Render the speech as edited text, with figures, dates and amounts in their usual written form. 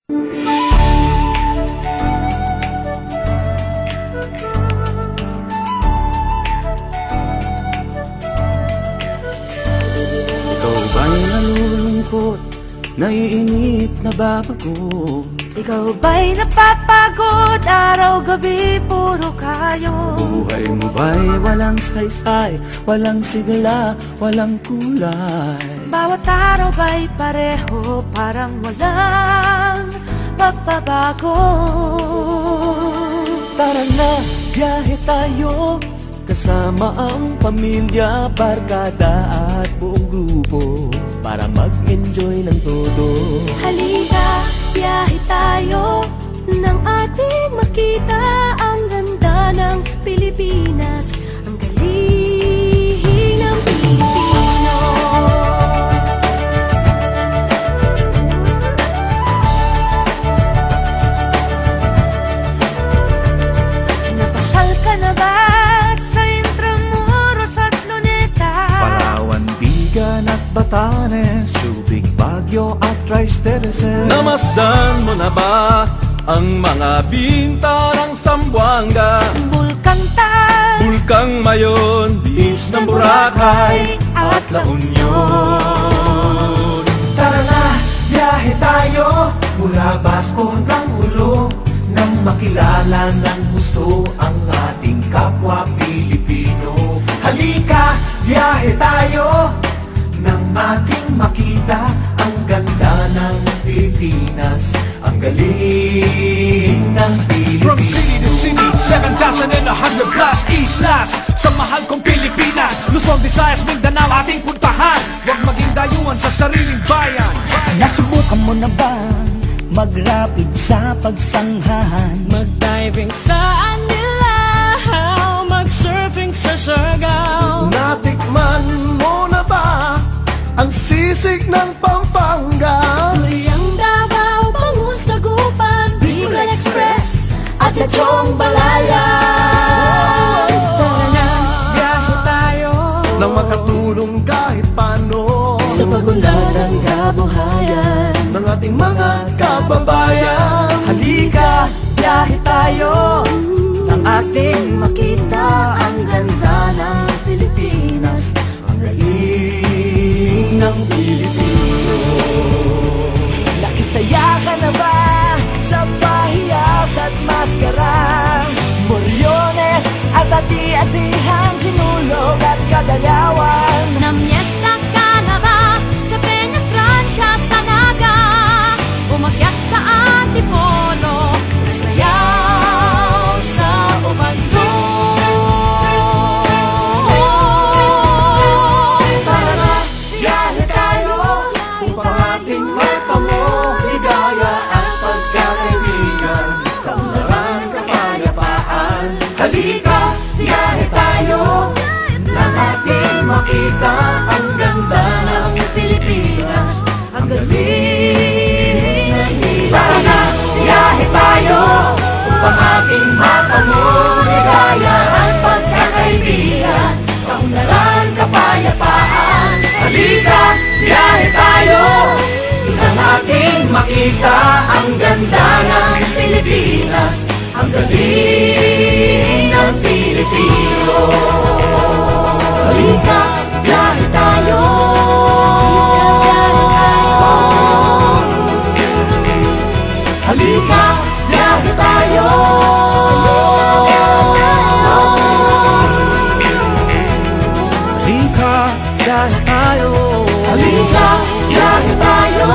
Ikaw ba'y nalulungkot, naiinip, nababago? Ikaw ba'y napapagod, araw-gabi puro kayo? Buhay mo ba'y walang saysay, walang sigla, walang kulay? Bawat araw ba'y pareho, parang walang magbabago? Tara na, biyahe tayo, kasama ang pamilya, barkada at buong grupo, para mag-enjoy ng todo. Halika, biyahe tayo, nang ating makita ang ganda ng Pilipinas, ang galing ng Pilipino. Napasyal ka na ba sa Intramuros at Luneta? Palawan, Bigan at Batanes, Subic, Baguio at Tristeres. Namasdan mo na ba ang mga binta ng Zamboanga, Bulkantay, Bulkang Mayon, Bihis ng Boracay at La Union? Tara na, biyahe tayo, mula Basco hanggang Ulo, nang makilala ng gusto ang ating kapwa Pilipino. Halika, biyahe tayo, nang ating makita ang ganda ng Pilipinas, ang galing ng Pilipino. From city to city, 7,100 plus islas, sa mahal kong Pilipinas, Luzon, Visayas, Mindanao ating puntahan. Huwag maging dayuhan sa sariling bayan. Nasubukan mo na ba mag-rapid sa pagsanghahan? mag-diving sa Anilaw, mag-surfing sa Siargao. Natikman mo na ba ang sisig ng Pampanga? Turiang Davao, Bangus, Dagupan, Bicol Express at Lechong Balayan. Tara na, biyahe tayo, Nang makatulong kahit paano sa pagunlad ng kabuhayan ng ating mga kababayan. Halika, biyahe tayo, nang ating makita ang ganda ng Pilipinas, ang galing ng Pilipino. Nakisaya ka na ba sa pahiyas at maskara? Moriones at ati-atihan, Sinulog at Cagayawan. Namyesta ka na ba sa Peña Francia, sa Naga? Umakyat sa Antipolo, sayaw sa Ubandong. Tara na, biyahe tayo, Upang ating matamo ligaya at pagkakaibigan, kaunlaran, kapayapaan. Halika, biyahe tayo, nang ating makita ang ganda ng Pilipinas, ang galing ng Pilipino. Tara na, biyahe tayo, upang ating matamo ligaya at pagkakaibigan, kaunlaran, kapayapaan. Halika, biyahe tayo, nang ating makita ang ganda ng Pilipinas, ang galing ng Pilipino. Halika, biyahe tayo. Halika, biyahe tayo. Halika, biyahe tayo. Halika, biyahe tayo.